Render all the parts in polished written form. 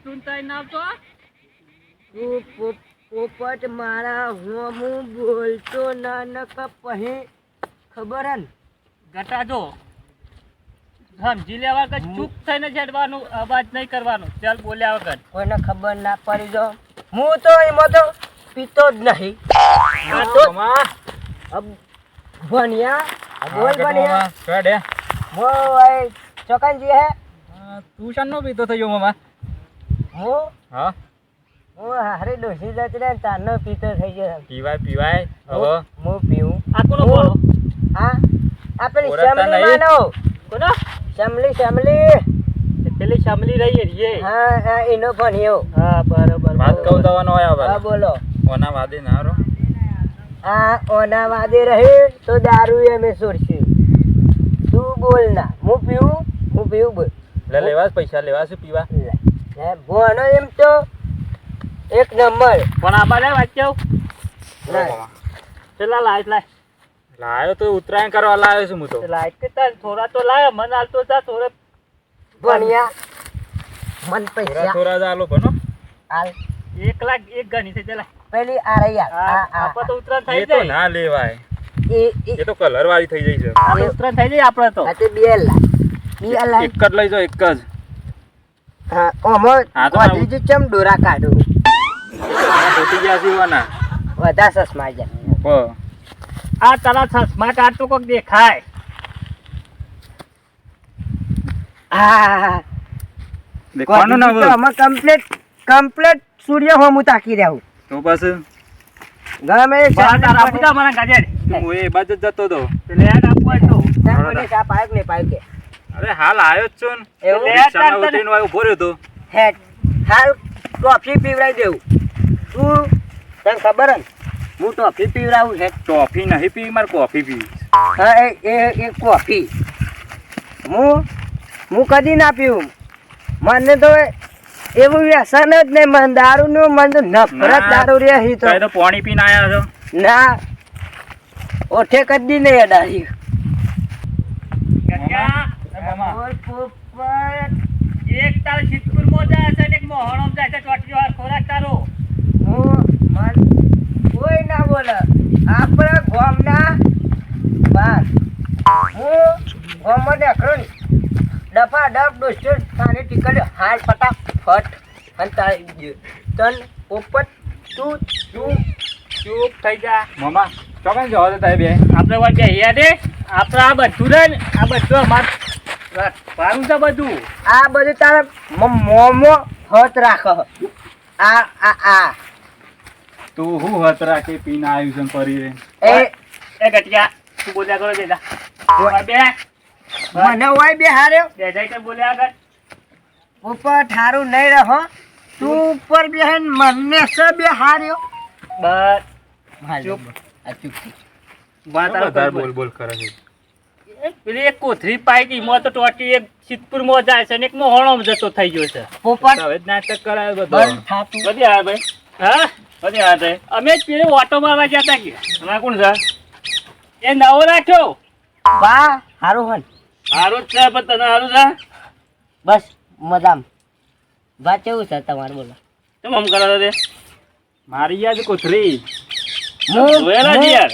તું તઈ ના આવતો તું પોપટ મારા હું બોલતો ના નક પછી ખબર હે ને ગટા જો સમજી લેવા કે ચૂપ થઈને છેડવાનું અવાજ નહીં કરવાનો ચાલ બોલ્યા વગર કોઈને ખબર ના પડી જો હું તો એમાં તો પીતો જ નહીં ભણ્યા બોલ ભણ્યા કડે મો ભાઈ ચોકનજી હે તું શાનો પીતો થયો મામા હું હા હું હારે ડોસી જતી ને તારનો પીતો થઈ ગયો પીવાય હવે હું પીવું આ કોનો બોલો હા આ પેલી ઓળખતા શમલી નહીં? માનો કોનો શમલી પેલી શામલી રહી રે હા એનો ભણ્યો હા બરાબર વાત કહું દવાનો હોય હા હવે બોલો ઓના વાદે ના રો આ ઓના વાદે રહે તો દારૂ અમે છોડશે તું બોલ ના હું પીવું બોલ લે લેવા પૈસા લેવા છે પીવા ભણો એમ તો એક નંબર પણ આ બાજુ વાંચ્યો પેલા લાઈટ લાય લાયો તો ઉત્તરાયણ કરવા લાવ્યો છું હું તો લાઈટ કે તાર થોડા તો લાય મન હાલતો જા થોડે ભણ્યા મન થોડા પૈસા થોડા જ આલો ભનો હાલ 1 લાખ એક ગણી છે ચલા પેલી આ રહી આપા તો ઉતરાણ થઈ એ તો જાય ના લેવાય એ એ તો કલર વાળી થઈ જાય છે આપણે ઉતરાણ થઈ જાય આપણે તો આ તે 2 લાખ 2 લાખ એક જ લઈ જાઓ એક જ હા ઓમો હા તો વાધી જ ચમ ડોરા કાઢું ફૂટી ગયા છે એવાના વધા સસમા જાય આ તારા ચશ્મા કાઢતો કોક દેખાય હા દેખવાનું ના હોય. અમે કમ્પ્લીટ સૂર્ય હોમું તાકી રહ્યું તો બસ ગમે એ બહાર તારા આપું મને ગાજેડ હું એ બાજુ જ જતો હતો એટલે યાદ આપવું હોય તો પાયો કે અરે હાલ આવ્યો જ છું ને એવું? રિક્ષામાં ઉતરીને વાય ઉભો રહ્યો તો હેડ હાલ ટોફી પીવડાવી દેવું તું તને ખબર હે ને હું ટોફી પીવડાવું હેડ ટોફી નહીં પી મારે કોફી પી હા એ કોફી હું કદી ના પીવું મને તો એવું વ્યસન જ નહીં મને દારૂનું મને તો નફરત દારૂ રહી તો તો પાણી પીને આયા છો ના ઓઠે કદી નહીં અડાડી બોલ પોપટ એક તાર સિદ્ધપુરમાં જાય છે ને એક મોહણમ જાય છે ચોટીયો હાર ખોરાક તારો કોઈ ના બોલે આપણા ગામના બાર હું ગામમાં દેખરો ને ડફા ડફ દોસ્તો થાને ટીકડ હાલ ફટાફટ અને તારી તન પોપટ તું ચૂપ થઈ જા મામા ચોકન જવા દે તારે બે આપણે વાત યાદ દે આપણે આ બધું ને આ બધું અમાર પારું છે બધું આ બધું તારા મોમો હત રાખ આ તું હું હત રાખી પીને આવ્યું છે ફરી રે એ ગટિયા તું બોલ્યા કરો દેજા બે મને હોય બે હાર્યો બે જાય તો બોલ્યા આગળ પોપટ હારું નહીં રહો તું ઉપર બેહન મને સે બે હાર્યો બસ ચૂપ વાત વધારે બોલ બોલ કરે છે પેલી એક કોથરી પાઈ મો તો ટોટી એક સિદ્ધપુરમાં જાય છે ને એક મોહણમ જતો થઈ ગયો છે પોપટ હવે જ નાટક કરાયો બધો બંધ થાતું બધી હા ભાઈ હા બધી હા ભાઈ અમે જ પેલી ઓટો મારવા ગયા હતા કે હમણાં કોણ છે એ નવો રાખ્યો બા હારું હન સારું જ છે પણ તને સારું છે બસ મજામ બા કેવું છે તમારે બોલો કેમ આમ કરો તે મારી યાદ કોથરી જોયેલા છે યાર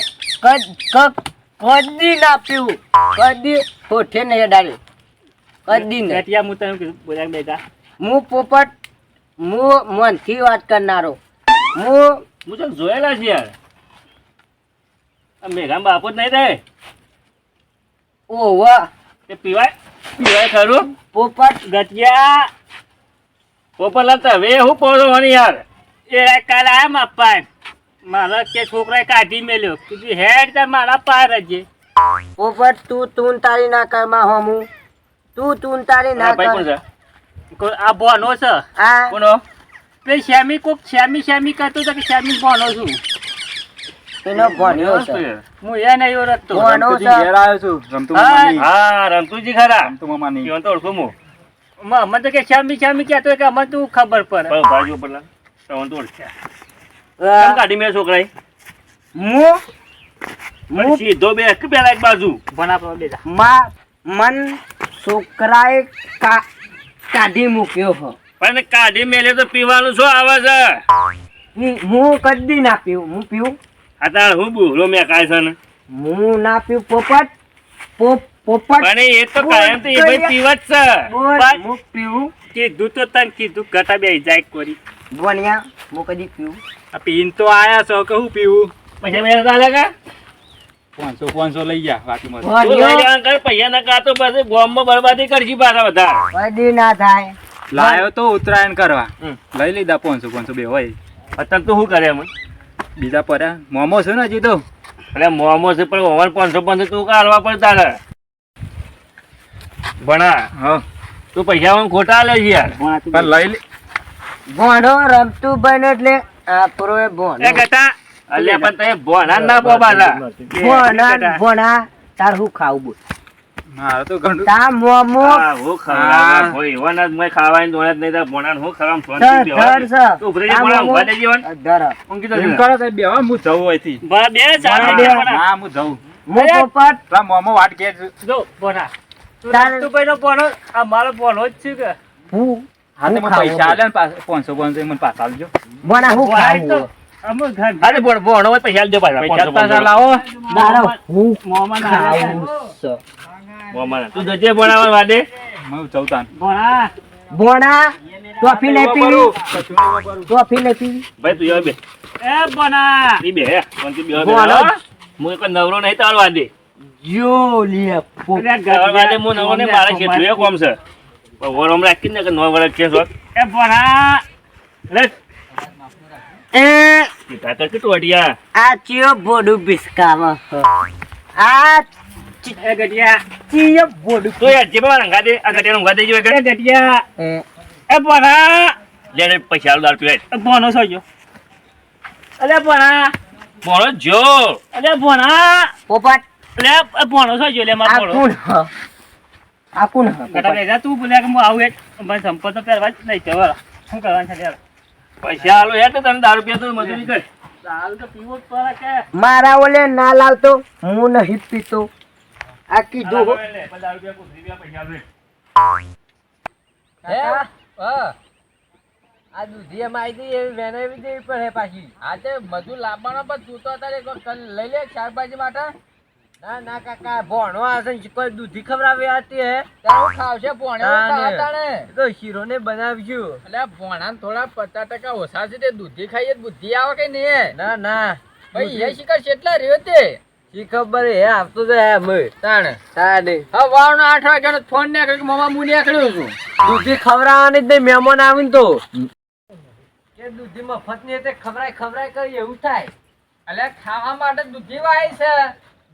કદી ના પીવું કદી હોઠે નહીં અડાડ્યું કદી નહીં ગટિયા હું તને કીધું બોલ્યા બેટા હું પોપટ હું મનથી વાત કરનારો હું હું તો જોયેલા છે યાર આ મેઘામ બાપો જ નહીં રહે ઓવા તે પીવાય ખરું પોપટ ગટિયા પોપલા તો હવે હું પડવાની યાર એ કાલે આયા માપા મારા કે છોકરાએ કાઢી મેલ્યો કીધું હેડ તાર મારા પાર રજે પોપટ તું તારી ના કરમાં હોમું તું તારી ના ભાઈ કોણ કર છે આ બોનો છે આ કોનો પેલી શ્યામી કોક શ્યામી કરતો હતો કે શ્યામી બોનો છું એનો ભણ્યો છે હું એ નહીં ઓળખતો બોનો રમતુજી છે. ઘેર આવ્યો છું રમતુ હા મામાની હા રમતુજી ખરા રમતુ મામાની ઈવન તો ઓળખું હું અમે તો કે શ્યામી કહેતો કે અમને તું ખબર પડે ભાઈઓ પેલા તવન તો ઓળખ્યા કેમ કાઢી મેં છોકરાએ હું સીધો બે પેલા એક બાજુ ભણા પર બેજા મન છોકરાએ કાઢી મૂક્યો હો પણ કાઢી મેલે તો પીવાનું શું આવે છે? હું કદી ના પીવું. હું પીવું? અત્યારે હું બુરો મેં કાય છે ને હું ના પીવું. પોપટ પોપટ પણ એ તો કાયમ તો એ ભાઈ પીવત છે. બોલ, પણ હું પીવું. કીધું તો તને કીધું ઘટા બે જાય કોરી બોનિયા હું કદી પીવું. આ પીન તો આયા છો કે હું પીવું પૈસા મેં ચાલે કે 500 લઈ જા બાકીમાં તું લઈ જવાનું કર, પૈસા ના કાતો પછી ગોમમાં બરબાદી કરજી પાછા બધા. કદી ના થાય. લાયો તો ઉત્તરાયણ કરવા હમ. લઈ લીધા 500 બે હોય અત્યારે તો શું કરે એમ બીજા પડ્યા મોમો છે ને હજી તો એટલે મોમો છે પણ ઓવર 500 તું કાઢવા પડતા ને ભણા હા તું પૈસા ખોટા લે છે યાર. પણ લઈ લે ભણો રમતું બને એટલે આપણો એ ભણો. એ ગટા અલ્યા પણ તે ભણા ના પોબાલા ભણા તાર હું ખાવું બોલ. મારે તો ઘણું તા મોમો હા હું ખવડાવવા કોઈ એવા ના જ મેં ખાવાની દોણત નહીં તો ભણા હું ખવડાવવા ફોન થી ધર છે. તું ઉભરી ભણા ઉભા દેજે વન ધર. ઊંઘી તો એમ કરો સાહેબ બેવા હું જવું અહીંથી બા બે ચાર બે. હા હું જઉં હું પોપટ પેલા મોમો વાટ કે જો ભણા તાર- તું ભાઈ નો ભણો આ મારો ભણો જ છે કે હું હાથે હું મને પૈસા ખાવું. આલે ને 500 મને પાછા આલજો ભણા હું ખાવું. અરે ભણો હોય પૈસા આલજો પાછા પૈસા 500 પાછા લાવો દારો હું મોમાં ખાવું છે. મોમાં તું જજે ભણાવવા વાડે હું જઉં તાન ભણા ટોફી લઈ પીવી. ટોફી લઈ પીવી. ભાઈ તું બે એ બના ઈ બે કોણ તું બે બોલો. હું એક નવરો નહીં તાર વાડે જો લે તાર વાડે હું નવરો ને મારે કેટલું એ કોમ છે પણ વરમ રાખી ને કે 9 વર્ષ છે શોખ એ બના લે એ સીધા તો કેટલું અડિયા આ ચિયો બોડું બિસ્કાવ. આ એ ગટિયા ચિયો બોડું. તો યાર જે બાબા રંગા દે આ ગટિયા રંગા દેજો એ ગટિયા એ બના લે લે પૈસા આલ દાર તું એ બોનો સજો અલે બના બોનો જો અલે બના પોપટ લે બોનો સજો લે માર આ બોનો કોણ હ? આ કોણ હ? ગટા બેજા તું બોલ્યા કે હું આવું એક મને સંપત તો પહેરવા જ નહીં જવા શું કરવાનું છે યાર પૈસા આલો યાર તો તને દારૂ પીતો મજૂરી કર દારૂ તો પીવો જ પડે કે મારા ઓલે ના લાવતો હું નહીં પીતો. આ કીધું હો. દારૂ પીવા કુસરી પીવા પૈસા આલે આ દૂધી માહિતી એવી વેનાવી દેવી પડે પાછી. હા તે મજૂર લાવવાનો પણ તું તો અત્યારે લઈ લે શાકભાજી માટે ના ના કાકા ભણો હશે કોઈ દૂધી ખવડાવી હતી હે તારું ખાવશે ભોણે તાને. ખાતાને તો શીરો ને બનાવજો. એટલે ભોણાને થોડા 50% ઓછા છે તે દૂધી ખાઈએ તો બુદ્ધિ આવે કે નહીં ના ના ભાઈ એ શિકાર કેટલા રહ્યો તે શી ખબર હે આવતો તો હે મે તાણે તાને હા વાવનો 8 વાગ્યાનો ફોન નીકળ્યો કે મામા હું નીકળ્યો છું દૂધી ખવડાવવાની જ નહીં મહેમાન આવીને તો કે દૂધી મફત ની તે ખવડાય કરી એવું થાય. એટલે ખાવા માટે દૂધી વાય છે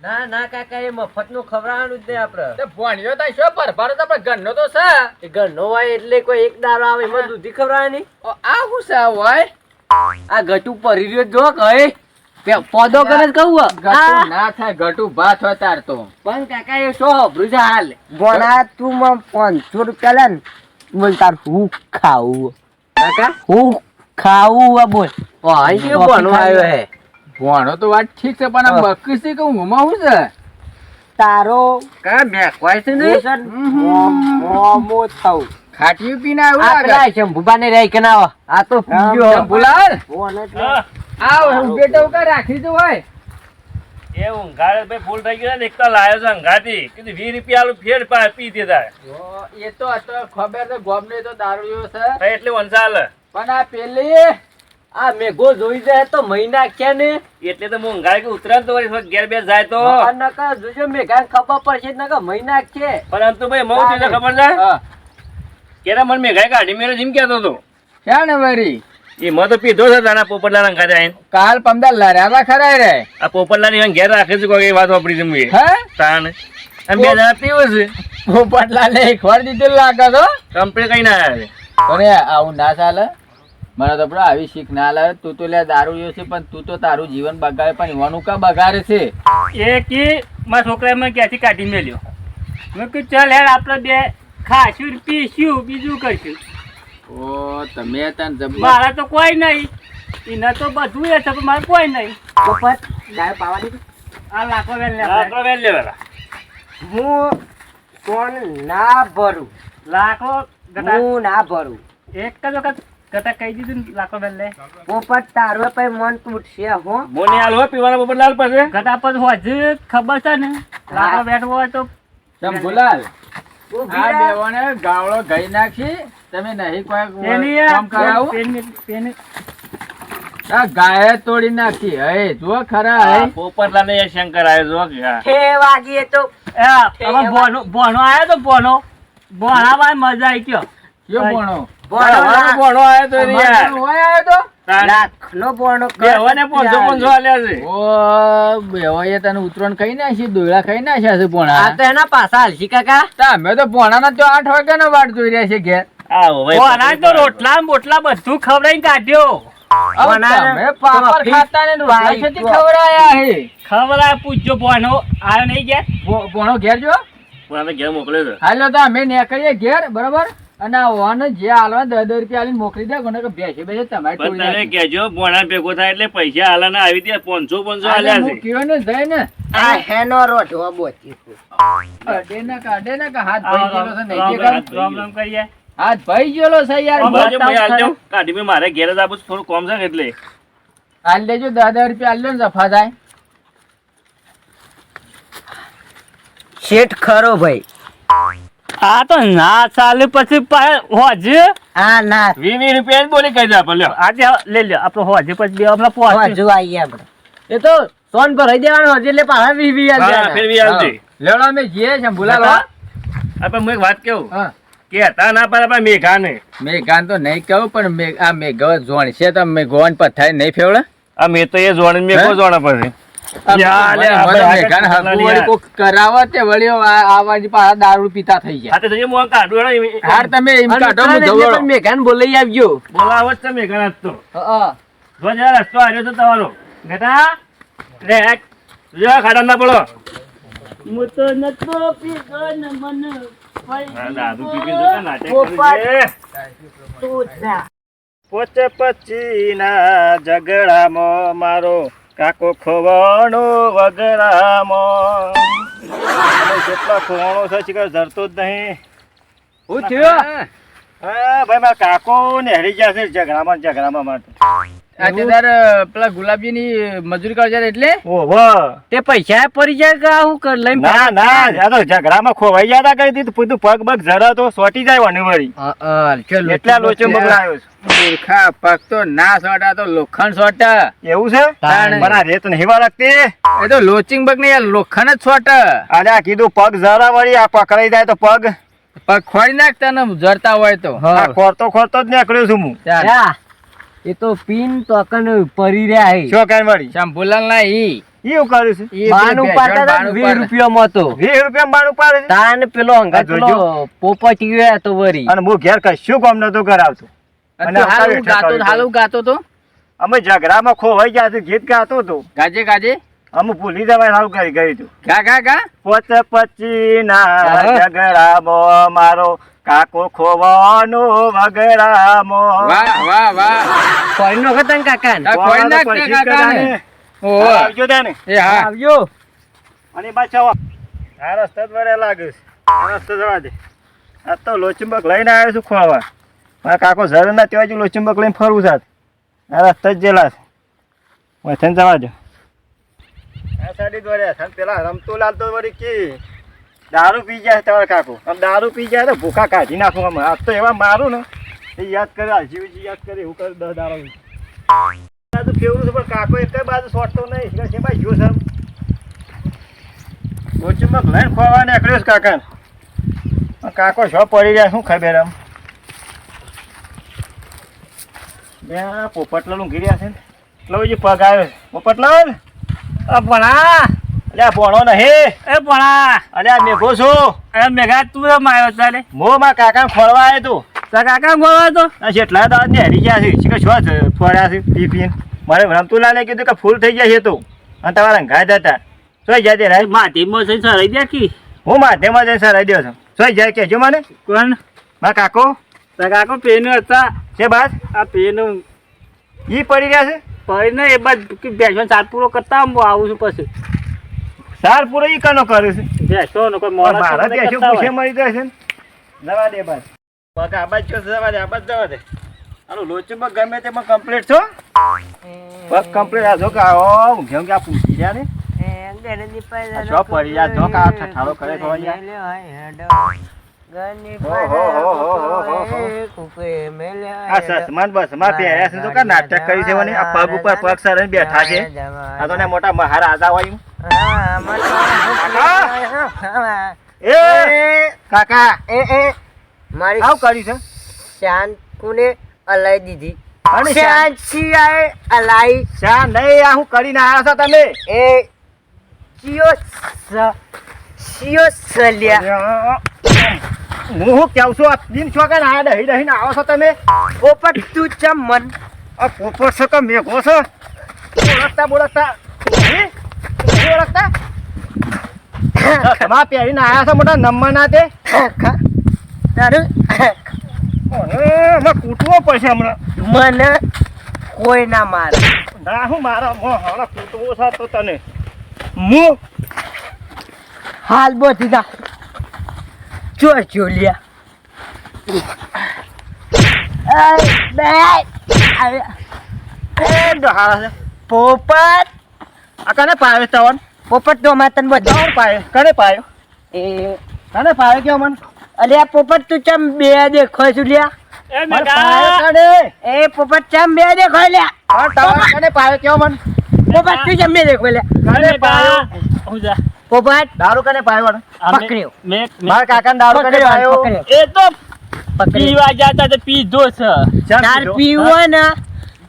ના ના કાકા એ મફત નું ખવડાવવાનું જ નહીં આપડે. તે ભોણિયો તો શું પરભારો તો આપણે ઘરનો તો છે એ ઘરનો હોય એટલે કોઈ એક દારો આવે એમાં દૂધી ખવડાવવાની. આ શું છે હોય આ ગટુ પરી રહ્યો જો કહે કે પોદો કરે જ કહું ગટુ ના થાય ગટુ ભાત હોય તાર તો પણ કાકા એ શો હબરું છે હાલ બોલા તું મને 500 રૂપિયા લે ને બોલ તાર હું ખાવું કાકા હું ખાવું બોલ અહીં કે ભણો આવ્યો હે ભોણો તો વાત ઠીક છે પણ આ બકરી છે કે ઊંઘમાં શું છે તારો કા મેકવાય છે ને મોમો થાઉ ખાટીયું પીને આવ્યું આ લાગે પેલા શંભુબાને રહી કે ના આ તો પીજો શંભુલાલ બોલ એટલે આવ બેટો કા રાખી દો હોય એ ઊંઘાડે ભાઈ ફૂલ થઈ ગયો ને એક તો લાયો છે ઊંઘાથી કીધું 20 રૂપિયા આલું ફેર પી દેતા એ તો ખબર છે ગોમને તો દારૂ છે એટલે વંશાલ પણ આ પેલી આ મેઘો જોઈ જાય તો મહિના કે ને એટલે તો હું ઊંઘાડે કે ઉતરાણ તો વળી ઘેર બેસ જાય તો નકા જોજો મેઘા ખબર પડશે નકા મહિના છે પરંતુ ભાઈ મઉ તને ખબર છે હા કેરા મન મેં ગાય કાઢી મેરે જીમ કહેતો હતો છે ને વરી એ મો તો પીધો છે તારા પોપટલા ના ખાતે આઈને કાલ પંદર લડ્યા ખરા રે આ પોપટલા ની ઘેર રાખે છે કોઈ વાત વાપરી છે મુએ હે તાણ અને બે જણા પીવો છે પોપટલા ને એક વાર દીધેલું લાગે તો કંપની કઈ ના આવે અરે આવું ના ચાલે મને તો બરા આવી શીખ ના લાવે તું તો લે દારૂ લ્યો છે પણ તું તો તારું જીવન બગાડે પણ ઈવાનું કા બગાડે છે એ કે મારા છોકરાએ મને ક્યાંથી કાઢી મેલ્યો મેં કીધું ચાલ યાર આપણે બે ખાશું પીશું બીજું કરશું ઓ તમે તન જબર મારા તો કોઈ નહીં એના તો બધું એ છે પણ મારે કોઈ નહીં પોપટ ગાય પાવા દીધું આ લાખો વેલ લેવાલા હું કોણ ના ભરું લાખો હું ના ભરું એક જ વખત કટા કહી દીધું ને લાખો બેન લે. પોપટ તારો પછી મન તૂટશે હો. મોને હાલ હો પીવાના પોપટલાલ પાસે. કટા પર હોજ ખબર છે ને લાખો બેઠો હોય તો શંભુલાલ ઊભી આ રહે. બેવાને ગાવડો ગઈ નાખી તમે નહીં કોઈ પેની કામ કરાવું પેની આ ગાય તોડી નાખી હે જો ખરા હે પોપટલાલ ને શંકર આવ્યો જો કે હા. 6 વાગ્યે તો હવે બોનો આયો તો બોનામાં મજા આવી ગયો. કયો ભણો અમારો ભણો આવ્યો તો રે યાર. હોય આવ્યો તો લાખનો બોનો બેવાને 500 આલ્યા છે. ઓ બેવાએ તને ઉતરણ ખાઈ નાખી દોયડા ખાઈ નાખ્યા છે આ પોણા તો એના પાછા હાલશી કાકા. તમે તો પોણાના તો 8 વાગ્યાનો વાટ જોઈ રહ્યા છે ઘેર આવો ભાઈ. બોના તો રોટલા ને બોટલા બધું ખવડાવીને કાઢ્યો. હવે પોણાના તમે પાપડ ટોપી ખાતા ને રોટલા વાઈ છેથી જો. ખવડાયા હે ખબર આ પૂછજો બોનો આવ્યો નહીં ગયા. પોણો ઘેર જો પોતાને ઘેર મોકલ્યો છે. હાલો તો અમે નીકળીએ ઘેર બરોબર અને આ વાન જે હાલવા 10 રૂપિયા આલીને મોકલી દે કોને કે બેસે બેસે તમારે પણ તોડી તમે નાખી. કહેજો ભોણા ભેગો થાય એટલે પૈસા હાલાના આવી ત્યાં 500 આજે આલ્યા હું છે. કયો ને જઈ ને આ હેનો રોઢો બોચી અડે ને કા હાથ ભાઈ ગયેલો છે નહીં કે કામ? રામ કરીએ. હાથ ભાઈ ગયેલો છે યાર આમ બાજુ ભાઈ બતાવ હાલજો. કાઢી મેં મારે ઘેર જ આપું છું, થોડું કોમ છે ને એટલે. હાલ દેજો 10 રૂપિયા આલ્યો ને જફા થાય શેઠ ખરો ભાઈ. આ તો ના ચાલે પછી હોજ આ ના 20 રૂપિયા જ બોલી કહી દે આપણે લ્યો. આજે લઈ લ્યો આપણો હોજ પછી બે આપણા પહોંચ હજુ આવીએ આપણે. એ તો સોન ભરાઈ દેવાનો હજી એટલે પાછા 20 હા, ફેર બી આવજે. લેવડો અમે જઈએ છે ભૂલા લો આપણે હું એક વાત કહું હા કે હતા ના પર આપણે મેઘાને મેઘાન તો નહીં કહું પણ આ મેઘાવત જોણ છે તો મેઘવાન પથારી નહીં ફેવડે આ મેં તો એ જોડે મેં કોઈ જોડે પછી યાર, લે, આપણે મેઘાન આગળ હગું વળી કોક કરાવે તે વળી આવાજી પાછા દારૂ પીતા થઈ ગયા હા તો જઈએ હું કાઢું હેડો. હાર તમે એમ કાઢો હું જવડો. મેઘાન બોલાઈ આવજો. બોલાવો જ છે મેઘાન આજ તો. હા. જો જરા રસ્તો આવ્યો તો તમારો બેટા લે જો ખાડા ના પડો. હું તો નતો પીધો ને મને હા, દારૂ પી પીને તો નાટક કરે છે. પોચે પચીના ઝઘડામાં મારો કાકો ખોવાનો વગડામાં કેટલા ખોવાનો છે શિકાર ધરતો જ નહીં. હું થયો હા ભાઈ મારા કાકો ને હરી ગયા છે ઝઘડામાં માટે. આજે તાર પેલા ગુલાબજી ની મજૂરી કરજે એટલે ઓહો તે પૈસા પડી જાય કે હું કર લઈને ના ના આ તો ઝઘડામાં ખોવાઈ ગયા તા કરી દીધું પૂરું પગ બગ જરા તો સોટી જાય વાની વળી એટલા લોચો બગડાયો છે. મૂર્ખા પગ તો ના સોટા તો લોખંડ સોટા એવું છે તાણે. પણ આ રેત નહીં વાળતી. એ તો લોચિંગ પગ નહીં લોખંડ જ સોટા અરે આ કીધું પગ જરા વળી આ પકડાઈ જાય તો પગ પગ ખોડી નાખતા ને જરતા હોય તો આ ખોરતો જ નીકળ્યો છું હું. ચાલ. એ તો પીન તો કન પરી રહ્યા હે. શું કાંઈ વળી શંભુલાલ ના ઈ એવું કર્યું છે ઈ બાનું પેલી પાટા ભેંસોને હતા બાનું 20 રૂપિયામાં તો 20 રૂપિયા બાનું પાડે છે. તાન પેલો હંગા આ જોજો. પેલો પોપટી ગયા તો વરી અને હું ઘેર કશું કામ નતું કરાવતું. પાડે. અને હાલું હેઠળ ગાતો કરી હાલું ગાતો તો અમે ઝઘડામાં ખોવાઈ ગયા છે ગીત ગાતો હતો ગાજે ગાજે અમે ભૂલી જવાય સારું કરી ગયું હતું. ગા ગા ગા પોતે પચીના ઝઘડામાં મારો કાકો ખોવાનો વગડામાં. વાહ વાહ વાહ ફરી નો ખતન કાકા આ કોઈ નાખ ને કાકાને. ઓહો. આવજો તાને. એ હા આવજો. અને પાછા આ રસ્તા જ વળે લાગે છે. આ રસ્તો જવા દે. આ તો લોચંબક લઈને આવ્યો છું ખોવા. મારા કાકો જર ના ત્યાં જ લોચંબક લઈને ફરવું સાથે. આ રસ્તા જ જેલા છે. વથન જવા દો. આ સાડી દોડ્યા છે. પેલા રમતુલાલ તો વળી કે દારૂ પી જાય તમારા કાકો. આમ દારૂ પી જાય તો ભૂખા કાઢી નાખું અમે. આ તો એવા મારું ને એ યાદ કરે જીવજી યાદ કરે એવું કરે 10 દારૂ. આ તો કેવું છે પણ કાકો એક બાજુ છોડતો નહીં. કે ભાઈ જો સર લોચંબક લઈને ખોવા નીકળ્યો છે કાકા. કાકો શો પડી રહ્યા શું ખબર આમ બે પોપટલાલ ઊંઘી રહ્યા છે ને એટલે જે પગ આવ્યો છે. પોપટલાલ ભણા અલ્યા ભણો નહીં. એ ભણા અલ્યા મેઘો છું. એ મેઘા તું તો માયો ચાલે મો માં કાકા ખોળવા આવ્યો તું. તાર કાકા બોલવા તો આ જેટલા દાદ ને હરી ગયા છે કે શું ફોડ્યા છે પી પીને. મારે રમતુલાલે કીધું કે ફૂલ થઈ ગયા છે તું અને તમારા ઘાય હતા સોઈ જાય તે રાય. માધીમાં જઈને સરાઈ દેખી હું માધ્યમાં જઈને સરાઈ દઉં છું. સોઈ જાય કહેજો મને. કોણ મારા કાકો તાર કાકો પેનું હતા છે બાદ આ પેનું ઈ પડી રહ્યા છે. પડીને એ બાદ બેસવાનો સાત પૂરો કરતા હું આવું છું પછી સાર પૂરો ઈ કનો કર્યો છે. બેસો ને કોઈ મારા મોડા દેશો પૂછે મળી જાય છે ને. જવા દે બસ પગ આબાજ છો જવા દે આબાજ જવા દે આનો લોચમાં ગમે તેમાં કમ્પ્લીટ છો પગ કમ્પ્લીટ આ જો કે આવો ઊંઘ્યો કે આ પૂછી રહ્યા ને આ જો પડી જા જો કા ઠઠારો કરે તો આ સસમાન બસમાં પહેર્યા છે તો કા નાટક કરી છે મને આ પગ ઉપર પગ સર બેઠા છે આ તો ને મોટા મહારાજા હોય એ કાકા મારી આવ કર્યું છે શાન કોને અલાઈ દીધી અને શાન સિવાય અલાઈ શા નહીં આ હું કરીને આવ્યા છો તમે એ સિયો સલ્યા હું કેવું છું આ દિન છો કે ના દહી દહીને આવો છો તમે પોપટ તું ચમ મન આ પોપટ છો કે મેઘો છો બોલતા તમારા પહેરીને આવ્યા છો મોટા નંબર ના તે તારું કૂટવો પડશે હમણાં મને કોઈ ના મારે ના હું મારા હમણાં કૂટવો છે તો તને હું હાલ બોધી જા ચોલિયા પોપટ આ કને પાયો તવન પોપટ તો માતન બધા તવન પાયો કને પાયો એ કને પાયો કેવો મન અલ્યા પોપટ તું ચમ બે દેખો છું લ્યા એ મને મેઘા પાયો કને એ પોપટ ચમ બે દેખો લ્યા આ તવન કને પાયો કેવો મન પોપટ તું ચમ બે દેખો લ્યા કને પાયો હું જા પોપટ દારૂ કને પાયો ને પકડ્યો મારા કાકાને દારૂ કને પાયો એ તો પકડ્યો પીવા જતા તો પીધો છે ચાલ તાર પીધો. પીવો ને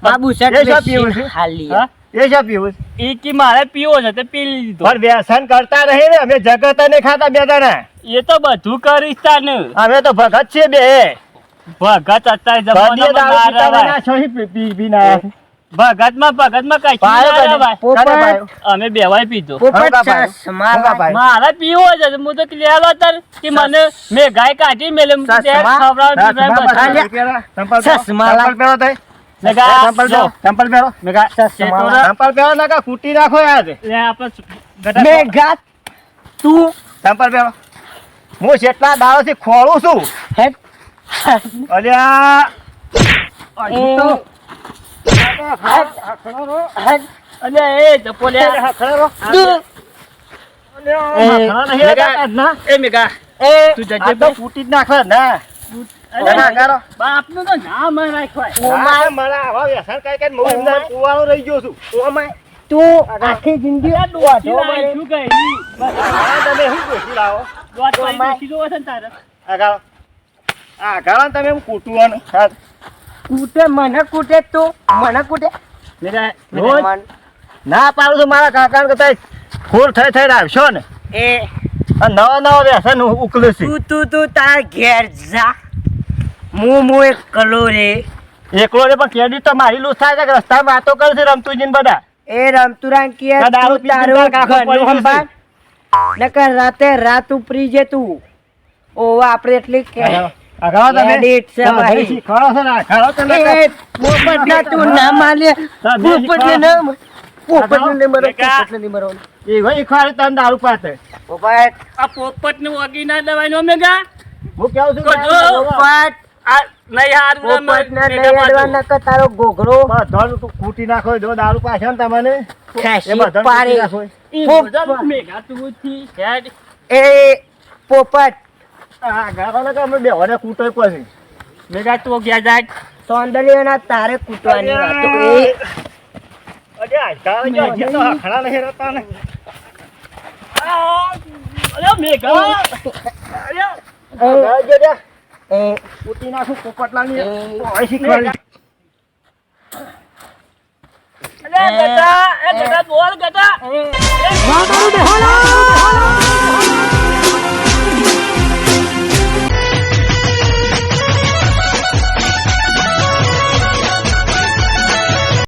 બાબુ એ શા પીવું છે? હાલી હા? એ શા પીવું છે? એ કે મારે પીવો છે તે પી લીધો પણ વ્યસન કરતા નહીં ને અમે જગત ને ખાતા બે જણા એ તો બધું કરીશ તાને અમે તો ભગત છે બે ભગત અત્યારે કદીએ દારૂ જમાનામાં પીતા ના ના છો પીને આયા છે. ભગતમાં કઈ પાયો કને? ભાઈ કને પાયો? અમે બેવાય પીધો હું પોપટ કા પાયો? ચશ્મા હું કા પાયો? મારે પીવો છે હું તો ક્લિયર હતા કે મને મેં ગાય કાઢી મેલે સસમા? ચશ્મા લાગ. ચંપલ પહેરો તઈ. મેઘા, ચંપલ જો. પહેરો, ચંપલ પહેરો. ચશ્મા ચંપલ પહેરો ના કા કૂટી નાખો યાર મેઘા તું ચંપલ પહેરો. હું જેટલા દાડોથી ખોળું છું હેડ અલ્યા એ હેડ અને એ જપોલે તું એ મેઘા એ તું જજે આ તો કૂટી જ નાખો ના ના કરો. બાપનું તો નામ રાખ્યો મારા મારા આવા વ્યસન કઈ કઈ હું એમને કુવાળો રહી ગયો છું ઓમાય તું આખી જિંદગી શું કહી આ તમે શું ગોઠવી લાવો આ ગાળો આ ગાળો તમે એમ કૂટવાનું હા. કૂટે મને કૂટે તું મને કૂટે રોજ ના પાડું છું મારા કાકા કદાચ ફૂલ થઈ આવશો ને એ આ નવા નવા વ્યસન ઉકલું છે તું તાર ઘેર જા હું એક કલો રે એકલો ને પણ ક્રેડિટ તો મારી લૂસ થાય છે કે રસ્તામાં વાતો કરે છે રમતુજીને બધા એ રમતુરાન કે આ દારૂ તું પીને તારું તાર કાકો ઘરનું પડ્યું છે. સંભાળ. નકર રાતે રાત ઉપરી જે તું ઓ આપણે એટલી કે આ ગાળો તમે Credit છે તમે ભાઈ. શીખવાડો છો ને આ ગાળો તમે એ પોપટના તું ના માલે પોપટને ના પોપટને નહીં મરો પોપટને નહીં મરો એ ભાઈ ખવાડે તને દારૂ પાતે પોપટ આ પોપટ નું વગી ના દવાઈ નો મેગા હું કેવું છું તો જો. પોપટ આ નહીં હારું પોપટના નહીં અડવા નકર તારો ઘોઘરો બધાનું તું કૂટી નાખો જો દારૂ પાછો ને તમને ખેંચી એ બધાનું પાડી. કૂટી નાખો. મેઘા તું થી હેડ એ પોપટ આ ગાળો ને કે અમે બેવાને કૂટો પછી મેઘા તું ગયા જાય સૌંદર્યના તારે કૂટવાની વાતો એ અરે આ ગાળો જો હજી તો હખણા નહીં રહેતા ને અરે મેઘા આ ગાળો જો રે, એ કૂટી નાખું પોપટલાની એ ઓય શીખવાડી અરે ગટા એ ગટા બોલ ગટા એ